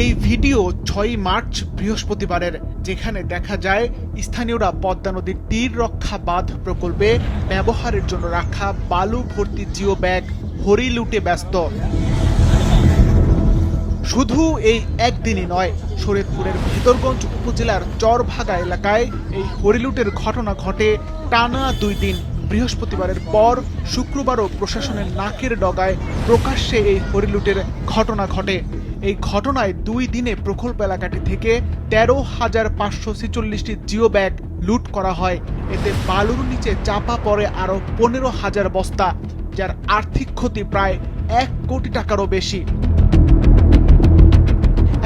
এই video ৬ March বৃহস্পতিবারের, যেখানে দেখা যায় স্থানীয়রা পদ্মা নদীর তীর রক্ষা বাঁধ প্রকল্পে ব্যবহারের জন্য রাখা বালু ভর্তি জিও ব্যাগ হরি লুটে ব্যস্ত। শুধু এই একদিনই নয়, শরীয়তপুরের ভিতরগঞ্জ উপজেলার চরভাগা এলাকায় এই হরিলুটের ঘটনা ঘটে টানা ২ দিন। বৃহস্পতিবারের পর শুক্রবারও প্রশাসনের নাকের ডগায় প্রকাশ্যে এই হরিলুটের ঘটনা ঘটে। এই ঘটনায় ২ দিনে প্রকল্প এলাকাটি থেকে ১৩,৫৪৬টি জিও ব্যাগ লুট করা হয়। এতে বালুর নিচে চাপা পড়ে আরও ১৫,০০০ বস্তা, যার আর্থিক ক্ষতি প্রায় ১ কোটি টাকারও বেশি।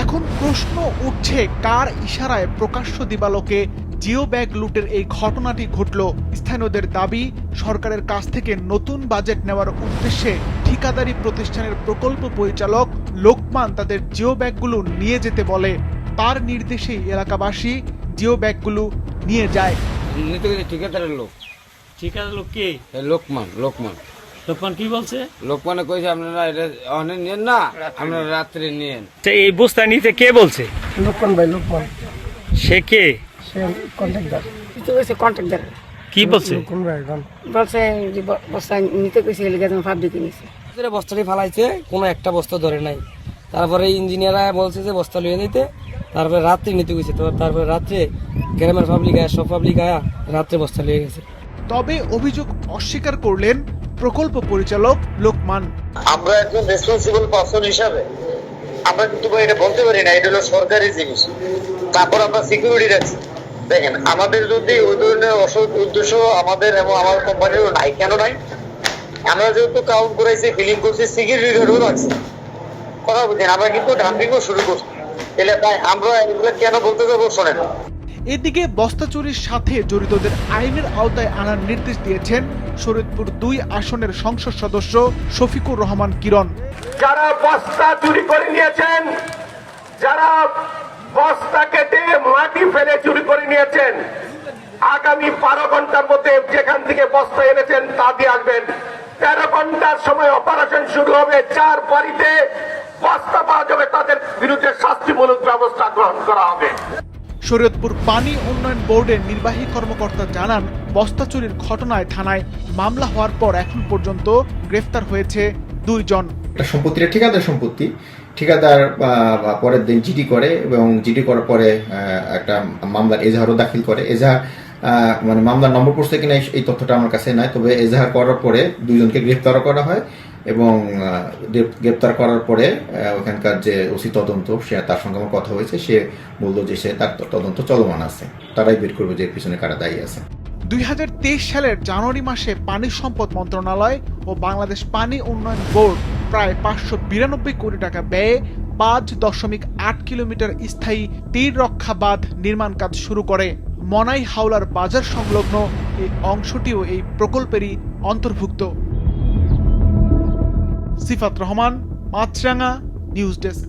এখন প্রশ্ন উঠছে, কার ইশারায় প্রকাশ্য দিবালোকে জিও ব্যাগ লুটের এই ঘটনাটি ঘটল? স্থানীয়দের দাবি, সরকারের কাছ থেকে নতুন বাজেট নেওয়ার উদ্দেশ্যে ঠিকাদারি প্রতিষ্ঠানের প্রকল্প পরিচালক লোকমান তাদের জিও ব্যাগগুলো নিয়ে যেতে বলে। তার নির্দেশেই এলাকাবাসী জিও ব্যাগগুলো নিয়ে যায়। ঠিকাদারের লোক কে? লোকমান কি বলছে? লোকমানে কইছে আপনারা এটা অনেক নিয়েন না, আপনারা রাত্রে নিয়েন। এই বস্তা নিতে কে বলছে? লোকমান। সে কে? সে কন্ট্রাক্টর। কি বলছে? বলছে যে বস্তা নিতে কইছে এলাকা ফাবলিক নিছে। বস্তাটি ফালাইছে, কোনো একটা বস্তা ধরে নাই। তারপরে ইঞ্জিনিয়াররা বলছে যে বস্তা লইয়ে দিতে, তারপরে রাত্রে নিতে গেছে। তারপরে রাত্রে গ্রামের পাবলিক আয়া, সব পাবলিক আয়া রাত্রে বস্তা লিয়ে গেছে। তবে অভিযোগ অস্বীকার করলেন প্রকল্প পরিচালক লোকমান। আমরা একজন রেসপন্সিবল পারসন হিসাবে আমরা কিন্তু এটা বলতে পারি না, এটা হলো সরকারি জিনিস। তারপর আমরা সিকিউরিটি রাখছি। দেখেন, আমাদের যদি ওই ধরনের অসৎ উদ্দেশ্য আমাদের এবং আমার কোম্পানিরও নাই, কেন নাই? আমরা যেহেতু কাউন্ট করাইছি, ফিলিং করছি, সিকিউরিটি গার্ডও রাখছি। কথা বুঝছেন, আমরা কিন্তু ডাম্পিংও শুরু করছি। তাহলে তাই আমরা এগুলো কেন বলতে যাবো শোনেন। এদিকে বস্তা চুরির সাথে জড়িতদের আইনের আওতায় আনার নির্দেশ দিয়েছেন শরীয়তপুর ২ আসনের সংসদ সদস্য শফিকুর রহমান কিরণ। যারা বস্তা চুরি করে নিয়েছেন, যারা বস্তা কেটে মাটি ফেলে চুরি করে নিয়েছেন, আগামী ১২ ঘন্টার মধ্যে যেখান থেকে বস্তা এনেছেন তা দিয়ে আসবেন। ১৩ ঘন্টার সময় অপারেশন শুরু হবে। ৪ বাড়িতে বস্তা পাওয়া যাবে, তাদের বিরুদ্ধে শাস্তিমূলক ব্যবস্থা গ্রহণ করা হবে। শরীয়তপুর পানি উন্নয়ন বোর্ডের নির্বাহী কর্মকর্তা জানান, বস্তা চুরির ঘটনায় থানায় মামলা হওয়ার পর এখন পর্যন্ত গ্রেফতার হয়েছে ২ জন। সম্পত্তিটা ঠিকাদার সম্পত্তি। ঠিকাদার পরের দিন জিডি করে এবং জিডি করার পরে একটা মামলার এজাহারও দাখিল করে। এজাহার মানে মামলার নম্বর পড়ছে কিনা এই তথ্যটা আমার কাছে নাই, তবে এজাহার করার পরে ২ জনকে গ্রেফতারও করা হয় এবং গ্রেপ্তার করার পরে ওখানকার যে ওসি তদন্ত, সে তার সঙ্গে আমার কথা হয়েছে, সে বললো যে সে তার তদন্ত চলমান আছে, তারাই বের করবে যে পিছনে কারা দায়ী আছে। ২০২৩ সালের জানুয়ারি মাসে পানি সম্পদ মন্ত্রণালয় ও বাংলাদেশ পানি উন্নয়ন বোর্ড প্রায় ৫৯২ কোটি টাকা ব্যয়ে ৫.৮ কিলোমিটার স্থায়ী তীর রক্ষা বাঁধ নির্মাণ কাজ শুরু করে। মনাই হাওলার বাজার সংলগ্ন এই অংশটিও এই প্রকল্পেরই অন্তর্ভুক্ত। সিফাত রহমান, মাছরাঙা নিউজ ডেস্ক।